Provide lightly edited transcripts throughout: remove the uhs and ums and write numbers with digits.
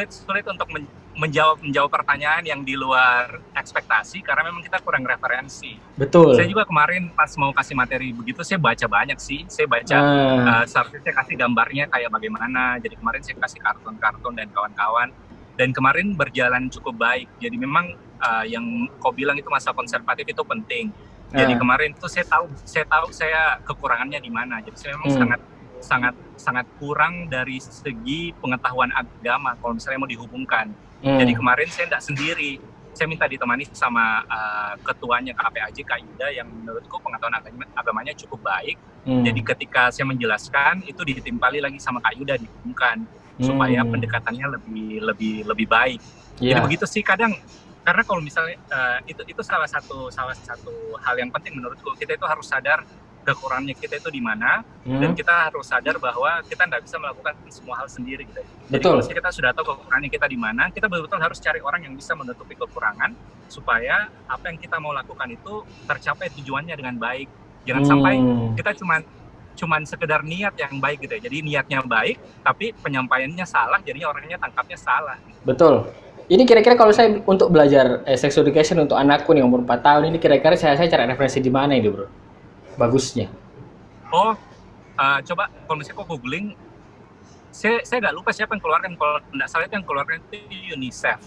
sulit untuk menjawab pertanyaan yang di luar ekspektasi karena memang kita kurang referensi. Betul. Saya juga kemarin pas mau kasih materi begitu saya baca banyak sih. Saya baca seharusnya saya kasih gambarnya kayak bagaimana. Jadi kemarin saya kasih kartun-kartun dan kawan-kawan. Dan kemarin berjalan cukup baik. Jadi memang yang kau bilang itu masa konservatif itu penting. Jadi kemarin tuh saya tahu saya kekurangannya di mana. Jadi saya memang sangat kurang dari segi pengetahuan agama kalau misalnya mau dihubungkan. Jadi kemarin saya tidak sendiri, saya minta ditemani sama ketuanya KPAJ Kak Yuda yang menurutku pengetahuan agamanya cukup baik. Jadi ketika saya menjelaskan itu ditimpali lagi sama Kak Yuda dihubungkan supaya pendekatannya lebih baik. Jadi begitu sih kadang karena kalau misalnya itu salah satu hal yang penting menurutku, kita itu harus sadar kekurangannya kita itu di mana dan kita harus sadar bahwa kita tidak bisa melakukan semua hal sendiri gitu. Jadi kalau kita sudah tahu kekurangannya kita di mana, kita betul-betul harus cari orang yang bisa menutupi kekurangan supaya apa yang kita mau lakukan itu tercapai tujuannya dengan baik. Jangan sampai kita cuman sekedar niat yang baik gitu ya. Jadi niatnya baik tapi penyampaiannya salah, jadinya orangnya tangkapnya salah. Betul. Ini kira-kira kalau saya untuk belajar sex education untuk anakku nih umur 4 tahun ini kira-kira saya cari referensi di mana ini, Bro? Bagusnya. Coba kalau misalnya kok googling, saya nggak lupa siapa yang keluarkan, kalau nggak salah itu yang keluarkan itu UNICEF.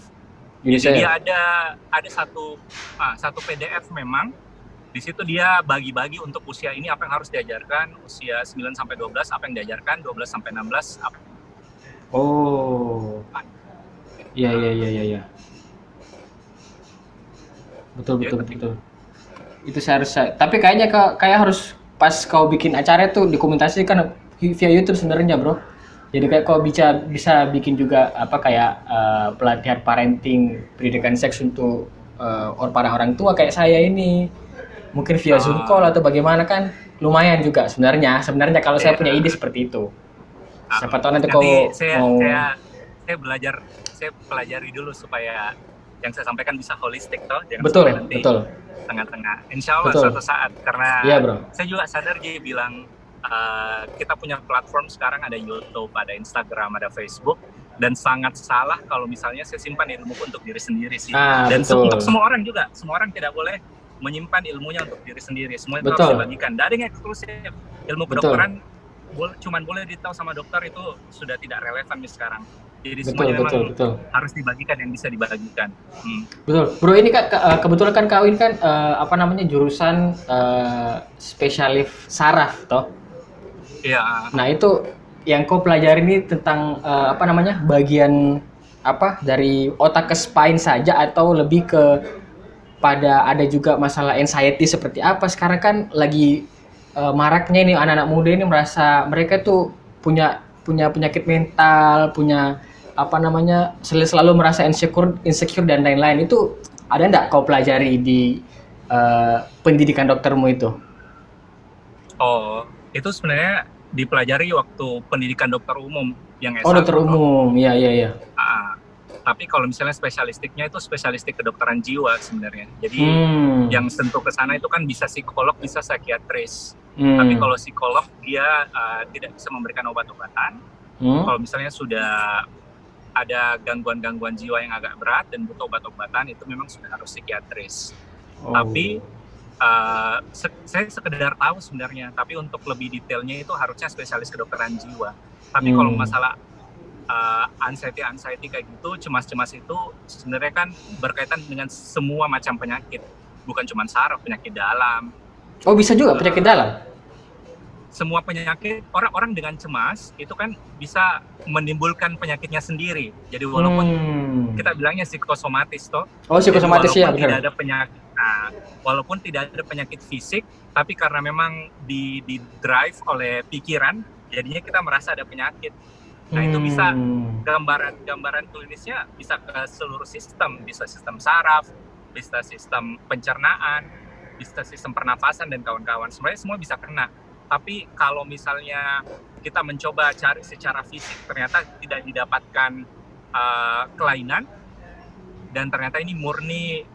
Jadi dia ada satu PDF memang, di situ dia bagi-bagi untuk usia ini apa yang harus diajarkan, usia 9 sampai 12 apa yang diajarkan, 12 sampai 16 apa. Iya. Betul. Itu seharusnya. Tapi kayaknya kayak harus pas kau bikin acara itu dokumentasikan via YouTube sebenarnya, Bro. Jadi kayak kau bisa bikin juga pelatihan parenting, pendidikan seks untuk para orang tua kayak saya ini. Mungkin via Zoom call atau bagaimana kan lumayan juga sebenarnya. Sebenarnya kalau saya punya ide seperti itu. Siapa tahu nanti kau saya pelajari dulu supaya yang saya sampaikan bisa holistik toh, jangan betul. Tengah-tengah. Insya Allah suatu saat karena saya juga sadar dia bilang kita punya platform sekarang ada YouTube, ada Instagram, ada Facebook dan sangat salah kalau misalnya saya simpan ilmu untuk diri sendiri sih. Dan untuk semua orang juga, semua orang tidak boleh menyimpan ilmunya untuk diri sendiri. Semua itu harus dibagikan. Tidak ada yang eksklusif. Ilmu kedokteran cuman boleh ditahu sama dokter itu sudah tidak relevan nih sekarang. Jadi semuanya memang harus dibagikan yang bisa dibagikan. Betul, Bro. Ini kan kebetulan kan kawin kan jurusan spesialis saraf, toh? Iya. Nah itu yang kau pelajari ini tentang bagian dari otak ke spine saja atau lebih ke pada ada juga masalah anxiety seperti apa? Sekarang kan lagi maraknya ini anak-anak muda ini merasa mereka tuh punya penyakit mental, selalu merasa insecure dan lain-lain. Itu ada enggak kau pelajari di pendidikan doktermu itu? Itu sebenarnya dipelajari waktu pendidikan dokter umum yang S1. Dokter umum. Iya. Tapi kalau misalnya spesialistiknya itu spesialistik kedokteran jiwa sebenarnya. Jadi yang sentuh ke sana itu kan bisa psikolog, bisa psikiatris. Tapi kalau psikolog dia tidak bisa memberikan obat-obatan. Kalau misalnya sudah ada gangguan-gangguan jiwa yang agak berat dan butuh obat-obatan itu memang sudah harus psikiatris. Tapi saya sekedar tahu sebenarnya. Tapi untuk lebih detailnya itu harusnya spesialis kedokteran jiwa. Tapi kalau masalah anxiety kayak gitu, cemas-cemas itu sebenarnya kan berkaitan dengan semua macam penyakit, bukan cuma saraf, penyakit dalam. Bisa juga penyakit dalam. Semua penyakit, orang dengan cemas itu kan bisa menimbulkan penyakitnya sendiri. Jadi walaupun kita bilangnya psikosomatis toh. Psikosomatis ya, benar. Tidak ada penyakit. Walaupun tidak ada penyakit fisik, tapi karena memang di drive oleh pikiran, jadinya kita merasa ada penyakit. Nah itu bisa gambaran klinisnya bisa ke seluruh sistem, bisa sistem saraf, bisa sistem pencernaan, bisa sistem pernafasan dan kawan-kawan. Sebenarnya semua bisa kena. Tapi kalau misalnya kita mencoba cari secara fisik ternyata tidak didapatkan kelainan dan ternyata ini murni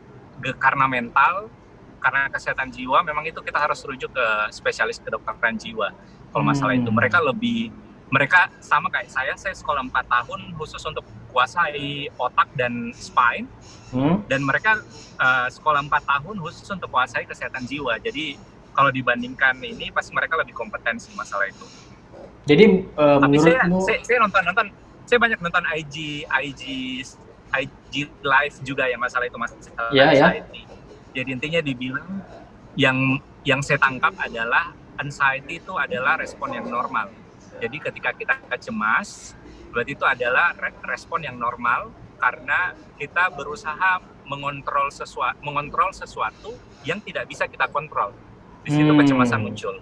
karena mental, karena kesehatan jiwa, memang itu kita harus rujuk ke spesialis kedokteran jiwa. Kalau masalah itu mereka sama kayak saya sekolah 4 tahun khusus untuk kuasai otak dan spine, dan mereka sekolah 4 tahun khusus untuk kuasai kesehatan jiwa. Jadi kalau dibandingkan ini pasti mereka lebih kompetensi masalah itu. Jadi tapi menurutmu saya nonton, saya banyak nonton IG live juga ya masalah itu, masalah anxiety. Jadi intinya dibilang yang saya tangkap adalah anxiety itu adalah respon yang normal. Jadi ketika kita cemas, berarti itu adalah respon yang normal karena kita berusaha mengontrol sesuatu yang tidak bisa kita kontrol. Di situ kecemasan muncul.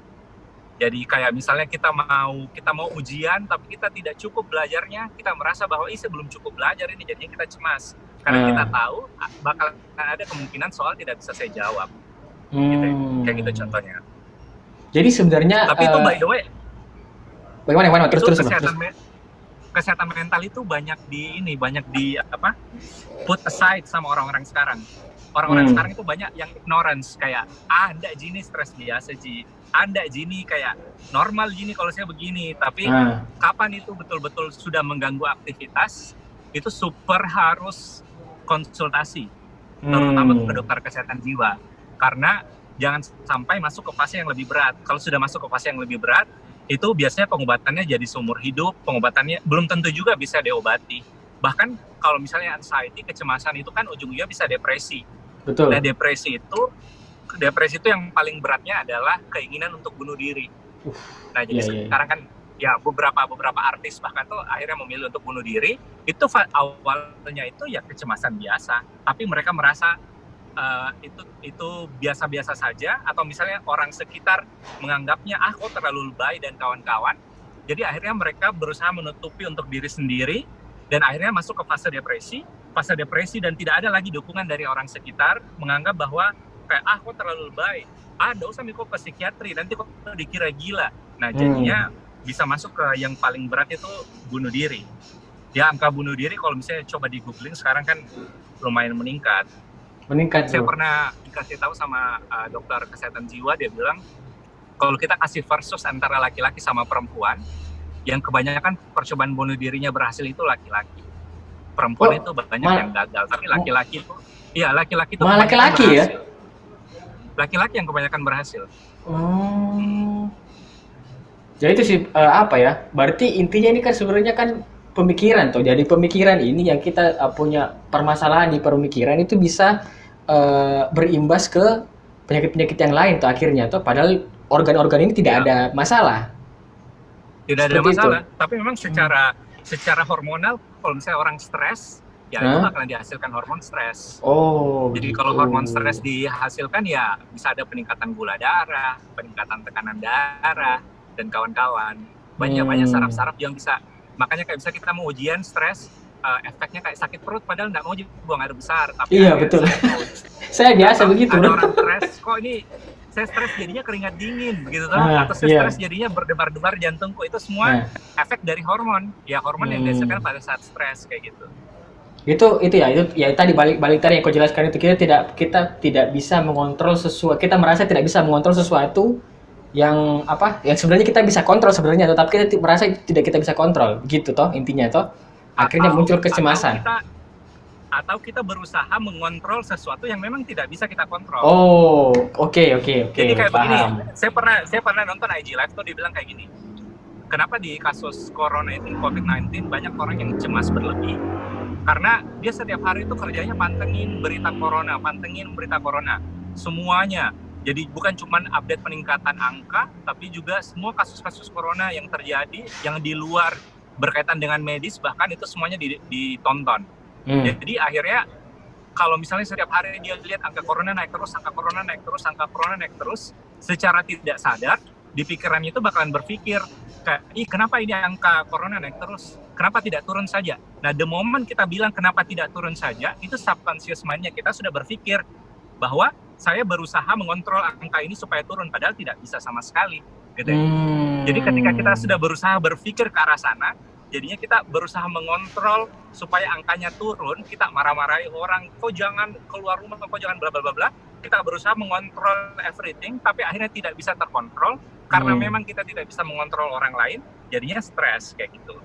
Jadi kayak misalnya kita mau ujian tapi kita tidak cukup belajarnya, kita merasa bahwa saya belum cukup belajar ini, jadinya kita cemas. Karena kita tahu bakal ada kemungkinan soal tidak bisa saya jawab. Gitu, kayak gitu contohnya. Jadi sebenarnya tapi itu by the way, bagaimana terus kesehatan mental itu banyak di put aside sama orang-orang sekarang. Orang-orang sekarang itu banyak yang ignorance, kayak enggak Jini stres biasa Ji, enggak Jini kayak normal Jini kalau saya begini. Tapi kapan itu betul-betul sudah mengganggu aktivitas, itu super harus konsultasi terutama ke dokter kesehatan jiwa, karena jangan sampai masuk ke fase yang lebih berat. Kalau sudah masuk ke fase yang lebih berat, itu biasanya pengobatannya jadi seumur hidup, pengobatannya belum tentu juga bisa diobati. Bahkan kalau misalnya anxiety, kecemasan itu kan ujung-ujungnya bisa depresi. Betul. Nah depresi itu yang paling beratnya adalah keinginan untuk bunuh diri. Nah jadi sekarang kan ya beberapa artis bahkan tuh akhirnya memilih untuk bunuh diri. Itu awalnya itu ya kecemasan biasa, tapi mereka merasa itu biasa-biasa saja, atau misalnya orang sekitar menganggapnya kok terlalu lebay dan kawan-kawan. Jadi akhirnya mereka berusaha menutupi untuk diri sendiri dan akhirnya masuk ke fase depresi dan tidak ada lagi dukungan dari orang sekitar, menganggap bahwa kayak kok terlalu lebay, nggak usah mikir ke psikiatri, nanti kok dikira gila. Nah jadinya bisa masuk ke yang paling berat itu bunuh diri. Ya angka bunuh diri kalau misalnya coba di googling sekarang kan lumayan meningkat. Saya pernah dikasih tahu sama dokter kesehatan jiwa, dia bilang kalau kita kasih versus antara laki-laki sama perempuan, yang kebanyakan percobaan bunuh dirinya berhasil itu laki-laki. Perempuan itu banyak yang gagal, tapi laki-laki itu malah laki-laki ya? Laki-laki yang kebanyakan berhasil. Jadi itu sih berarti intinya ini kan sebenarnya kan pemikiran tuh. Jadi pemikiran ini yang kita punya permasalahan di pemikiran itu bisa berimbas ke penyakit-penyakit yang lain tuh akhirnya tuh, padahal organ-organ ini tidak ada masalah. Tidak ada masalah, tapi memang secara hormonal kalau misalnya orang stres, ya itu akan dihasilkan hormon stres. Jadi kalau hormon stres dihasilkan ya bisa ada peningkatan gula darah, peningkatan tekanan darah dan kawan-kawan. Banyak saraf-saraf yang bisa, makanya kayak bisa kita mau ujian stres, efeknya kayak sakit perut padahal nggak mau buang air besar. Tapi betul. Saya biasa begitu. Ada orang stres, kok ini saya stres jadinya keringat dingin begitu atau saya stres jadinya berdebar-debar jantungku, itu semua efek dari hormon. Ya hormon yang dihasilkan pada saat stres kayak gitu. Itu tadi balik tadi yang kau jelaskan itu, kita tidak bisa mengontrol sesuatu. Kita merasa tidak bisa mengontrol sesuatu yang sebenarnya kita bisa kontrol sebenarnya, tapi kita merasa tidak kita bisa kontrol, gitu toh intinya toh. Akhirnya muncul kecemasan. Atau kita berusaha mengontrol sesuatu yang memang tidak bisa kita kontrol. Oke. Jadi kayak begini, saya pernah nonton IG live tuh, dibilang kayak gini. Kenapa di kasus corona itu, COVID-19, banyak orang yang cemas berlebih? Karena dia setiap hari itu kerjanya pantengin berita corona, semuanya. Jadi bukan cuma update peningkatan angka, tapi juga semua kasus-kasus corona yang terjadi, yang di luar berkaitan dengan medis, bahkan itu semuanya ditonton. Jadi akhirnya kalau misalnya setiap hari dia lihat angka corona naik terus, secara tidak sadar di pikirannya itu bakalan berpikir kayak, kenapa ini angka corona naik terus? Kenapa tidak turun saja? Nah, the moment kita bilang kenapa tidak turun saja, itu subconscious mind-nya kita sudah berpikir bahwa saya berusaha mengontrol angka ini supaya turun, padahal tidak bisa sama sekali. Gitu. Jadi ketika kita sudah berusaha berpikir ke arah sana, jadinya kita berusaha mengontrol supaya angkanya turun, kita marah-marahi orang, kok jangan keluar rumah, kok jangan bla bla bla bla. Kita berusaha mengontrol everything, tapi akhirnya tidak bisa terkontrol karena memang kita tidak bisa mengontrol orang lain, jadinya stres kayak gitu.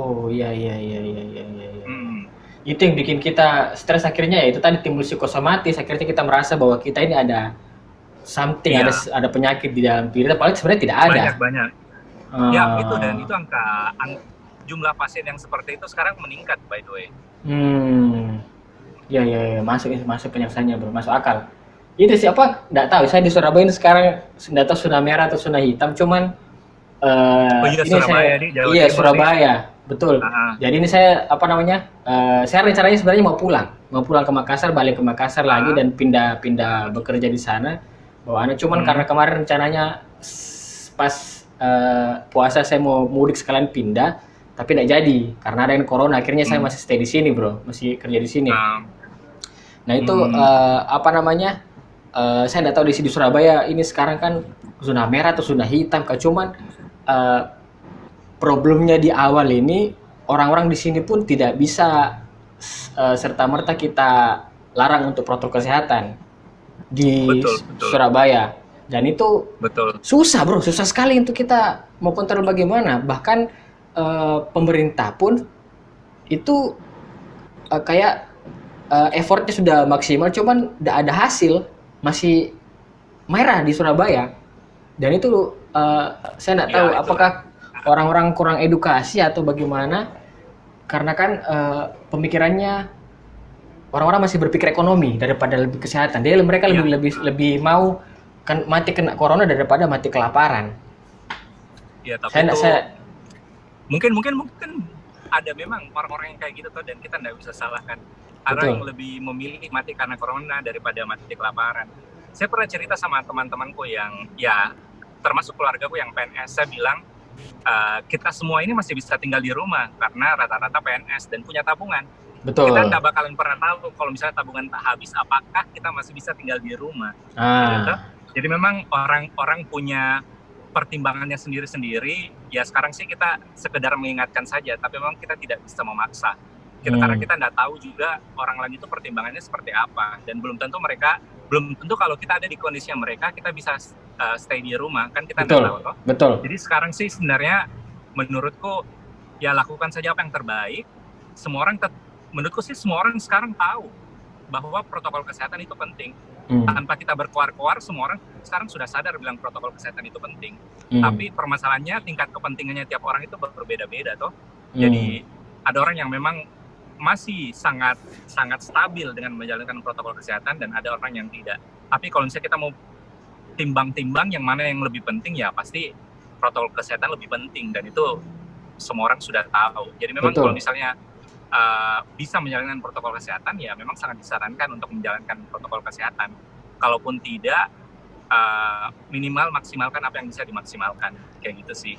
Oh, iya iya iya iya iya iya. Iya. Hmm, Itu yang bikin kita stres akhirnya ya itu tadi timbul psikosomatis akhirnya kita merasa bahwa kita ini ada something iya, ada penyakit di dalam diri padahal sebenarnya tidak ada. banyak banyak. Ya itu, dan Eh, itu jumlah pasien yang seperti itu sekarang meningkat by the way. hmm, ya ya ya masuk masuk penyelesaiannya bro masuk akal. Itu siapa? Nggak tahu. Saya di Surabaya ini sekarang nggak tahu zona merah atau zona hitam. Cuman Oh iya, ini Surabaya saya nih, Jawa iya Timur nih. Surabaya betul. Ah, Jadi ini saya apa namanya? Saya rencananya sebenarnya mau pulang ke Makassar, balik ke Makassar lagi ah, dan pindah bekerja di sana. Bawaannya cuman hmm, karena kemarin rencananya pas puasa saya mau mudik sekalian pindah, tapi tidak jadi karena ada yang corona. Akhirnya saya hmm, masih stay di sini bro, masih kerja di sini. ah, Nah itu hmm, apa namanya? Saya nggak tahu di Surabaya ini sekarang kan zona merah atau zona hitam. Cuman eh, problemnya di awal ini orang-orang di sini pun tidak bisa serta merta kita larang untuk protokol kesehatan di betul betul Surabaya. Dan itu betul. susah bro, susah sekali untuk kita mau kontrol bagaimana. Bahkan pemerintah pun itu kayak effortnya sudah maksimal, cuman tidak ada hasil, masih merah di Surabaya. Dan itu saya nggak tahu Ya itulah. apakah orang-orang kurang edukasi atau bagaimana, karena kan pemikirannya orang-orang masih berpikir ekonomi daripada lebih kesehatan. Dia mereka lebih Ya, lebih lebih mau kan mati kena corona daripada mati kelaparan. ya Saya tapi nggak itu saya mungkin ada memang orang-orang yang kayak gitu tuh, dan kita nggak bisa salahkan. Ada yang betul lebih memilih mati karena corona daripada mati kelaparan. Saya pernah cerita sama teman-temanku yang ya termasuk keluargaku yang PNS. Saya bilang kita semua ini masih bisa tinggal di rumah karena rata-rata PNS dan punya tabungan. Kita betul. nggak bakalan pernah tahu kalau misalnya tabungan tak habis, apakah kita masih bisa tinggal di rumah, gitu tuh. Ah, Jadi memang orang-orang punya pertimbangannya sendiri-sendiri. Ya sekarang sih kita sekedar mengingatkan saja, tapi memang kita tidak bisa memaksa. Karena hmm, kita nggak tahu juga orang lain itu pertimbangannya seperti apa, dan belum tentu kalau kita ada di kondisi mereka kita bisa stay di rumah, kan kita nggak betul tahu toh. betul. Jadi sekarang sih sebenarnya menurutku ya lakukan saja apa yang terbaik. Semua orang Menurutku sih semua orang sekarang tahu bahwa protokol kesehatan itu penting. Hmm, Tanpa kita berkoar-koar, semua orang sekarang sudah sadar bilang protokol kesehatan itu penting. hmm, Tapi permasalahannya tingkat kepentingannya tiap orang itu berbeda-beda toh. hmm, Jadi ada orang yang memang masih sangat sangat stabil dengan menjalankan protokol kesehatan, dan ada orang yang tidak. Tapi kalau misalnya kita mau timbang-timbang yang mana yang lebih penting, ya pasti protokol kesehatan lebih penting, dan itu semua orang sudah tahu. Jadi memang kalau betul. misalnya bisa menjalankan protokol kesehatan, ya memang sangat disarankan untuk menjalankan protokol kesehatan. Kalaupun tidak, minimal maksimalkan apa yang bisa dimaksimalkan, kayak gitu sih.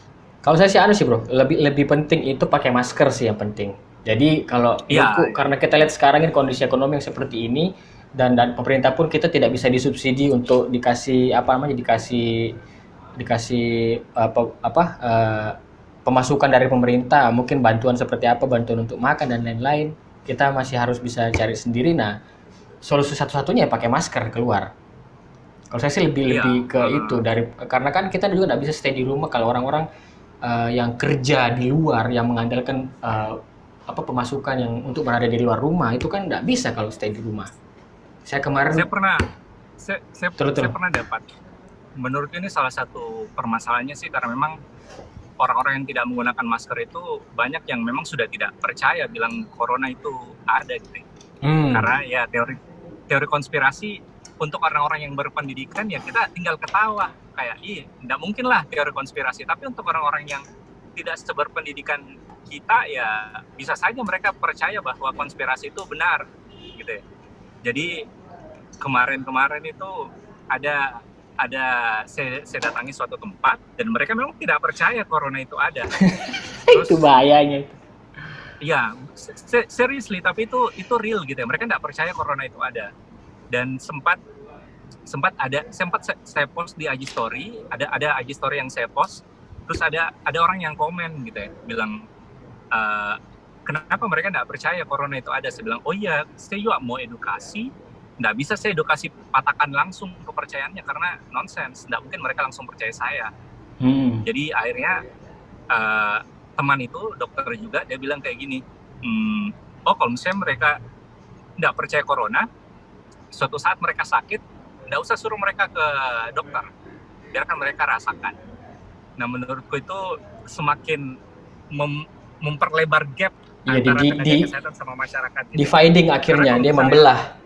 Kalau saya sih anu sih bro, lebih lebih penting itu pakai masker sih yang penting. Jadi kalau Iya, menurutku karena kita lihat sekarang ini kondisi ekonomi yang seperti ini dan pemerintah pun kita tidak bisa disubsidi untuk dikasih apa namanya dikasih dikasih pemasukan dari pemerintah, mungkin bantuan seperti apa, bantuan untuk makan dan lain-lain. Kita masih harus bisa cari sendiri. Nah, solusi satu-satunya ya pakai masker keluar. Kalau saya sih lebih iya, lebih ke itu dari karena kan kita juga nggak bisa stay di rumah kalau orang-orang yang kerja di luar yang mengandalkan apa pemasukan yang untuk berada di luar rumah itu kan nggak bisa kalau stay di rumah. Saya saya kemarin pernah saya betul-betul pernah dapat. Menurut ini salah satu permasalahannya sih karena memang orang-orang yang tidak menggunakan masker itu banyak yang memang sudah tidak percaya bilang corona itu ada gitu. hmm, Karena ya teori teori konspirasi untuk orang-orang yang berpendidikan ya kita tinggal ketawa kayak tidak mungkin lah teori konspirasi. Tapi untuk orang-orang yang tidak seberpendidikan kita, ya bisa saja mereka percaya bahwa konspirasi itu benar gitu ya. Jadi kemarin-kemarin itu ada saya datangi suatu tempat dan mereka memang tidak percaya corona itu ada. itu Terus bahayanya. ya seriously, tapi itu real gitu ya. Mereka tidak percaya corona itu ada. Dan sempat saya post di IG story, ada IG story yang saya post, terus ada orang yang komen gitu ya, bilang kenapa mereka tidak percaya corona itu ada. Saya bilang, oh iya, saya juga mau edukasi, nggak bisa saya edukasi patakan langsung kepercayaannya karena nonsens, nggak mungkin mereka langsung percaya saya. Hmm, Jadi akhirnya uh, teman itu dokter juga, dia bilang kayak gini, oh kalau misalnya mereka nggak percaya corona, suatu saat mereka sakit, nggak usah suruh mereka ke dokter, biarkan mereka rasakan. Nah menurutku itu semakin memperlebar gap antara tenaga kesehatan sama masyarakat. Dividing akhirnya, dia membelah.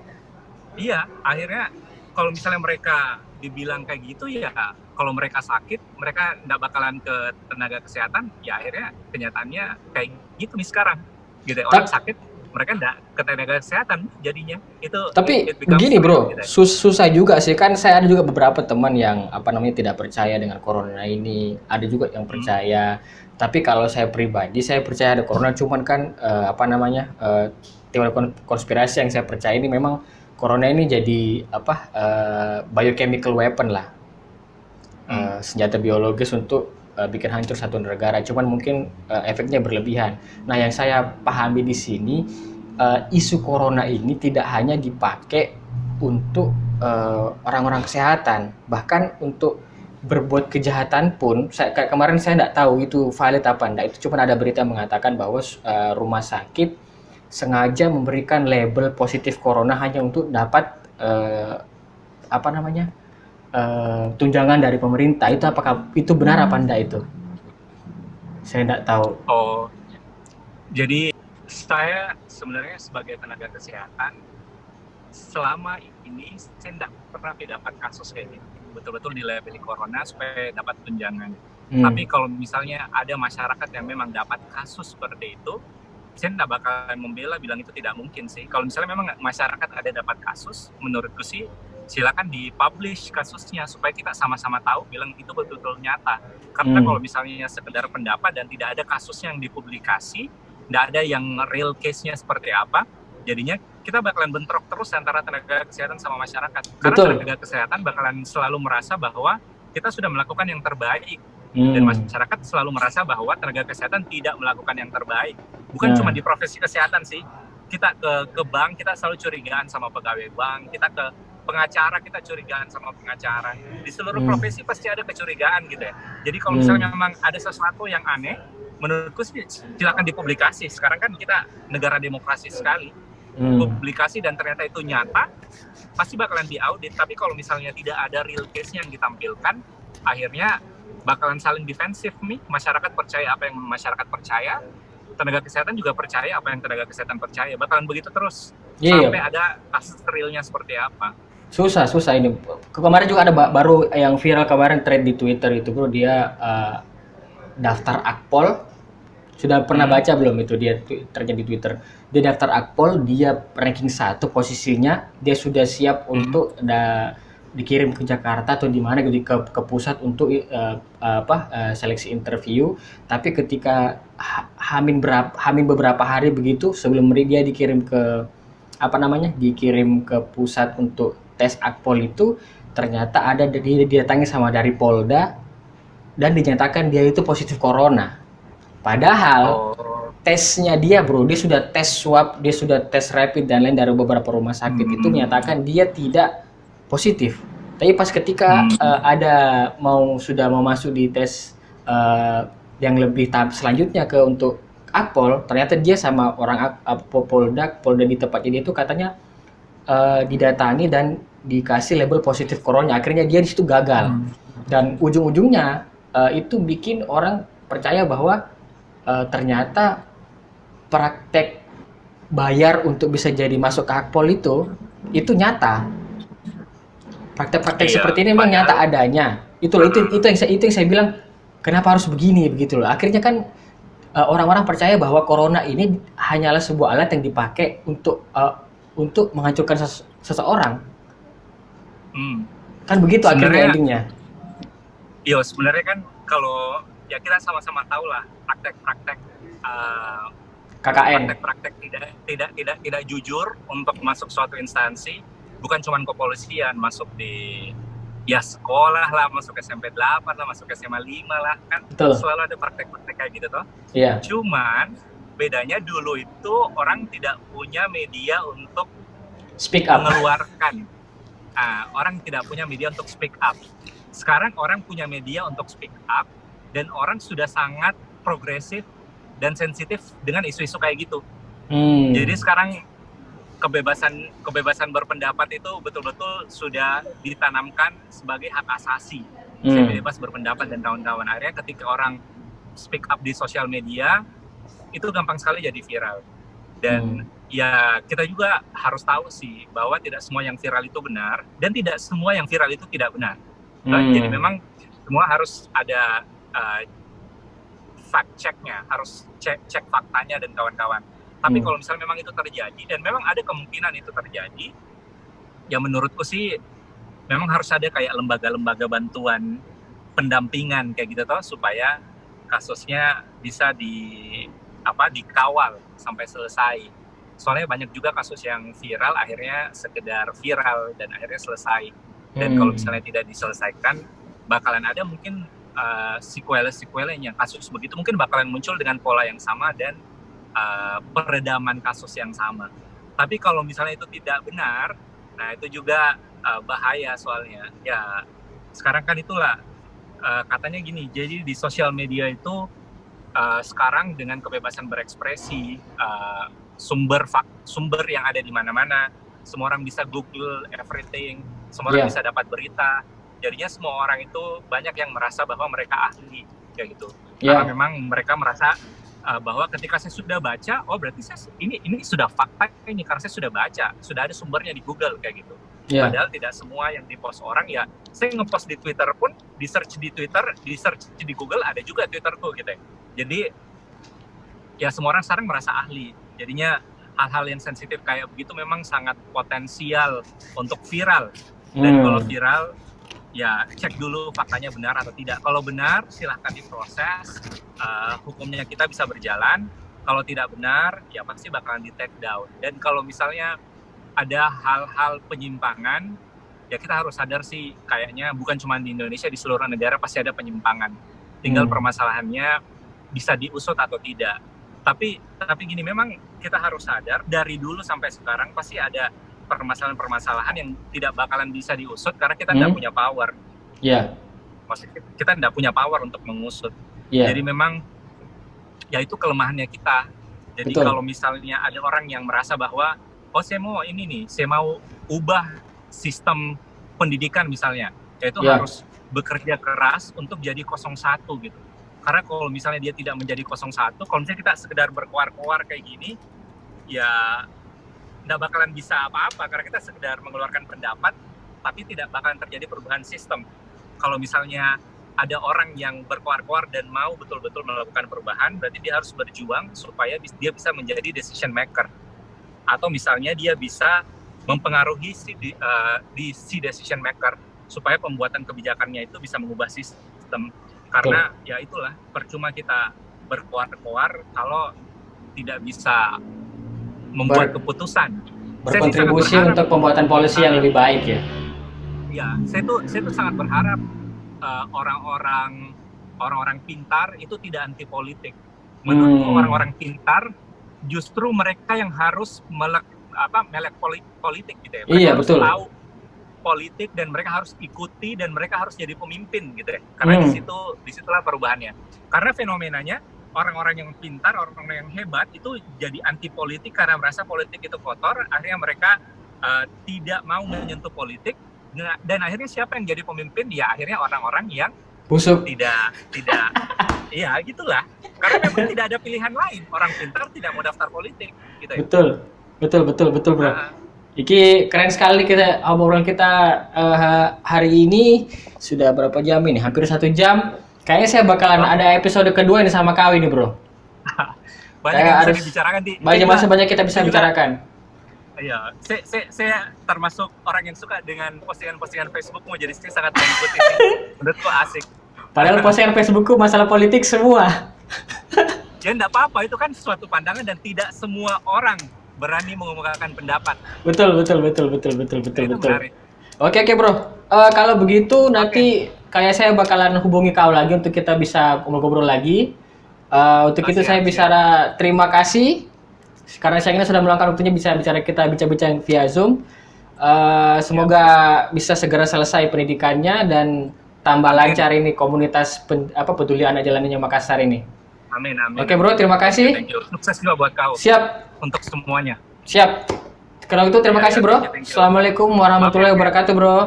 Iya, akhirnya kalau misalnya mereka dibilang kayak gitu ya, kalau mereka sakit, mereka nggak bakalan ke tenaga kesehatan, ya akhirnya kenyataannya kayak gitu nih sekarang. Gitu, orang sakit, mereka nggak ke tenaga kesehatan jadinya. Itu. Tapi begini bro, susah juga sih, kan saya ada juga beberapa teman yang tidak percaya dengan corona ini, ada juga yang percaya. Tapi kalau saya pribadi, saya percaya ada corona, cuman kan teori konspirasi yang saya percaya ini memang corona ini jadi biochemical weapon lah, senjata biologis untuk bikin hancur satu negara. Cuman mungkin efeknya berlebihan. Nah, yang saya pahami di sini, isu corona ini tidak hanya dipakai untuk orang-orang kesehatan, bahkan untuk berbuat kejahatan pun. Kemarin saya nggak tahu itu valid apa enggak. Itu cuma ada berita mengatakan bahwa rumah sakit sengaja memberikan label positif corona hanya untuk dapat tunjangan dari pemerintah. Itu apakah itu benar apa enggak itu? Saya enggak tahu. Oh, jadi saya sebenarnya sebagai tenaga kesehatan selama ini saya enggak pernah dapat kasus kayak gitu. Betul-betul dilabeli corona supaya dapat tunjangan. Tapi kalau misalnya ada masyarakat yang memang dapat kasus seperti itu, saya nggak bakalan membela, bilang itu tidak mungkin sih. Kalau misalnya memang masyarakat ada dapat kasus, menurutku sih silakan dipublish kasusnya supaya kita sama-sama tahu bilang itu betul-betul nyata. Karena kalau misalnya sekedar pendapat dan tidak ada kasus yang dipublikasi, nggak ada yang real case-nya seperti apa, jadinya kita bakalan bentrok terus antara tenaga kesehatan sama masyarakat. Karena tenaga kesehatan bakalan selalu merasa bahwa kita sudah melakukan yang terbaik. Dan masyarakat selalu merasa bahwa tenaga kesehatan tidak melakukan yang terbaik. Bukan cuma di profesi kesehatan sih. Kita ke bank, kita selalu curigaan sama pegawai bank. Kita ke pengacara, kita curigaan sama pengacara. Di seluruh profesi pasti ada kecurigaan gitu ya. Jadi kalau misalnya memang ada sesuatu yang aneh, menurutku sih silakan dipublikasi. Sekarang kan kita negara demokrasi sekali. Publikasi dan ternyata itu nyata, pasti bakalan diaudit. Tapi kalau misalnya tidak ada real case yang ditampilkan, akhirnya bakalan saling defensif nih. Masyarakat percaya apa yang masyarakat percaya, tenaga kesehatan juga percaya apa yang tenaga kesehatan percaya. Bakalan begitu terus sampai ada kasus realnya seperti apa. Susah ini. Kemarin juga ada baru yang viral kemarin, thread di Twitter itu bro, dia daftar Akpol. Sudah pernah baca belum itu, dia terjadi di Twitter. Dia daftar Akpol, dia ranking 1 posisinya, dia sudah siap untuk dikirim ke Jakarta atau di mana gitu, ke pusat untuk seleksi interview. Tapi ketika hamin beberapa hari begitu sebelum dia dikirim ke dikirim ke pusat untuk tes Akpol itu, ternyata dia didatangi sama dari Polda dan dinyatakan dia itu positif corona. Padahal tesnya dia bro, dia sudah tes swab, dia sudah tes rapid dan lain dari beberapa rumah sakit itu menyatakan dia tidak positif. Tapi pas ketika sudah mau masuk di tes yang lebih tahap selanjutnya untuk Akpol, ternyata dia sama orang Polda di tempatnya dia itu katanya didatangi dan dikasih label positif corona. Akhirnya dia di situ gagal. Dan ujung-ujungnya itu bikin orang percaya bahwa ternyata praktek bayar untuk bisa jadi masuk ke Akpol itu nyata. Praktek-praktek seperti ini memang nyata adanya. Itu yang saya bilang, kenapa harus begini begitu loh. Akhirnya kan orang-orang percaya bahwa corona ini hanyalah sebuah alat yang dipakai untuk menghancurkan seseorang. Kan begitu sebenarnya, akhirnya endingnya. Iya, sebenarnya kan kalau ya kita sama-sama tahu lah praktek-praktek KKN, praktek tidak jujur untuk masuk suatu instansi, bukan cuma kepolisian, masuk di sekolah lah, masuk SMP 8 lah, masuk SMA 5 lah, kan betul. Selalu ada praktek-praktek kayak gitu toh. Iya. Cuman bedanya dulu itu orang tidak punya media untuk speak up, mengeluarkan. Orang tidak punya media untuk speak up. Sekarang orang punya media untuk speak up dan orang sudah sangat progresif dan sensitif dengan isu-isu kayak gitu. Jadi sekarang kebebasan berpendapat itu betul-betul sudah ditanamkan sebagai hak asasi. Saya bebas berpendapat dan kawan-kawan. Akhirnya ketika orang speak up di sosial media, itu gampang sekali jadi viral. Dan ya kita juga harus tahu sih bahwa tidak semua yang viral itu benar dan tidak semua yang viral itu tidak benar. Jadi memang semua harus ada fact checknya, harus cek faktanya dan kawan-kawan. Tapi kalau misalnya memang itu terjadi dan memang ada kemungkinan itu terjadi, ya menurutku sih memang harus ada kayak lembaga-lembaga bantuan pendampingan kayak gitu toh, supaya kasusnya bisa dikawal sampai selesai. Soalnya banyak juga kasus yang viral akhirnya sekedar viral dan akhirnya selesai. Dan kalau misalnya tidak diselesaikan, bakalan ada mungkin sequel-sequelnya. Kasus begitu mungkin bakalan muncul dengan pola yang sama dan peredaman kasus yang sama. Tapi kalau misalnya itu tidak benar, nah itu juga bahaya soalnya. Ya sekarang kan itulah katanya gini, jadi di sosial media itu sekarang dengan kebebasan berekspresi, sumber yang ada di mana-mana, semua orang bisa Google everything, semua orang bisa dapat berita. Jadinya semua orang itu banyak yang merasa bahwa mereka ahli kayak gitu. Karena memang mereka merasa bahwa ketika saya sudah baca, oh berarti ini sudah fakta ini karena saya sudah baca, sudah ada sumbernya di Google kayak gitu. Padahal tidak semua yang dipost orang, ya saya ngepost di Twitter pun, di search di Twitter, di search di Google ada juga Twitterku gitu ya. Jadi ya semua orang sekarang merasa ahli. Jadinya hal-hal yang sensitif kayak begitu memang sangat potensial untuk viral. Dan kalau viral, ya cek dulu faktanya benar atau tidak. Kalau benar, silahkan diproses, hukumnya kita bisa berjalan. Kalau tidak benar, ya pasti bakalan di take down. Dan kalau misalnya ada hal-hal penyimpangan, ya kita harus sadar sih, kayaknya bukan cuma di Indonesia, di seluruh negara pasti ada penyimpangan. Tinggal permasalahannya bisa diusut atau tidak. Tapi gini, memang kita harus sadar dari dulu sampai sekarang pasti ada permasalahan-permasalahan yang tidak bakalan bisa diusut karena kita tidak punya power. Maksudnya kita tidak punya power untuk mengusut. Jadi memang ya itu kelemahannya kita. Jadi kalau misalnya ada orang yang merasa bahwa saya mau ini nih, saya mau ubah sistem pendidikan misalnya, yaitu harus bekerja keras untuk jadi 01 gitu. Karena kalau misalnya dia tidak menjadi 01, kalau misalnya kita sekedar berkoar-koar kayak gini, ya nggak bakalan bisa apa-apa karena kita sekedar mengeluarkan pendapat, tapi tidak bakalan terjadi perubahan sistem. Kalau misalnya ada orang yang berkoar-koar dan mau betul-betul melakukan perubahan, berarti dia harus berjuang supaya dia bisa menjadi decision maker. Atau misalnya dia bisa mempengaruhi si decision maker supaya pembuatan kebijakannya itu bisa mengubah sistem. Karena ya itulah, percuma kita berkoar-koar kalau tidak bisa membuat keputusan. Berkontribusi untuk pembuatan polisi yang lebih baik ya. Ya, saya tuh sangat berharap orang-orang pintar itu tidak anti politik. Menurutku orang-orang pintar justru mereka yang harus melek politik gitu ya. Mereka harus tahu politik dan mereka harus ikuti dan mereka harus jadi pemimpin gitu ya. Karena disitulah perubahannya. Karena fenomenanya orang-orang yang pintar, orang-orang yang hebat itu jadi anti politik karena merasa politik itu kotor. Akhirnya mereka tidak mau menyentuh politik dan akhirnya siapa yang jadi pemimpin? Ya akhirnya orang-orang yang busuk. Tidak. Iya gitulah. Karena memang tidak ada pilihan lain. Orang pintar tidak mau daftar politik gitu ya. Betul bro. Iki keren sekali kita obrolan kita hari ini. Sudah berapa jam ini? Hampir 1 jam. Kayaknya saya bakalan ada episode kedua ini sama kau ini bro. Banyak yang bisa dibicarakan di. Banyak kita bisa bicarakan. Iya, saya termasuk orang yang suka dengan postingan-postingan Facebookmu, jadi saya sangat mengikuti. Menurutku asik. Padahal postingan Facebookku masalah politik semua. Ya enggak apa-apa, itu kan suatu pandangan dan tidak semua orang berani mengemukakan pendapat. Betul. Oke bro. Kalau begitu nanti kayak saya bakalan hubungi kau lagi untuk kita bisa ngobrol-ngobrol lagi. Untuk itu saya bisa terima kasih karena saya ini sudah meluangkan waktunya kita bicara via Zoom. Semoga bisa segera selesai pendidikannya dan tambah lancar ini komunitas peduli anak jalanan Makassar ini. Amin, amin. Oke bro, terima kasih. Thank you. Sukses juga buat kau. Siap. Untuk semuanya. Siap. Kalau itu terima kasih bro. Thank you. Assalamualaikum warahmatullahi wabarakatuh bro.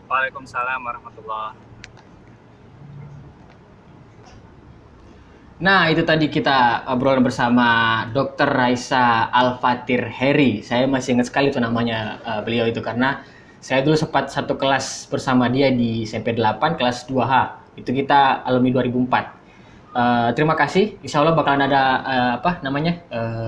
Waalaikumsalam warahmatullahi. Nah, itu tadi kita obrolan bersama Dr. Raisa Al-Fatir Heri. Saya masih ingat sekali itu namanya beliau itu karena saya dulu sempat satu kelas bersama dia di SMP 8 kelas 2H. Itu kita alumni 2004. Terima kasih. Insya Allah bakalan ada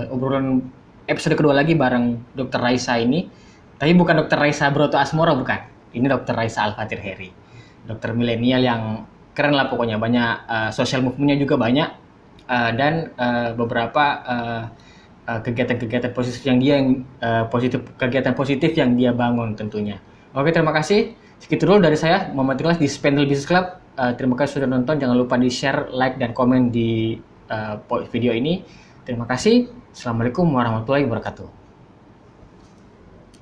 obrolan episode kedua lagi bareng Dr. Raisa ini. Tapi bukan Dr. Raisa Broto Asmoro, bukan. Ini Dr. Raisa Al-Fatir Heri. Dokter milenial yang keren lah pokoknya, banyak social movement-nya juga banyak dan beberapa kegiatan-kegiatan positif yang dia kegiatan positif yang dia bangun tentunya. Oke, terima kasih. Segitu dulu dari saya, Muhammad Ikhlas di Spendle Business Club. Terima kasih sudah nonton, jangan lupa di share, like dan komen di video ini. Terima kasih. Assalamualaikum warahmatullahi wabarakatuh.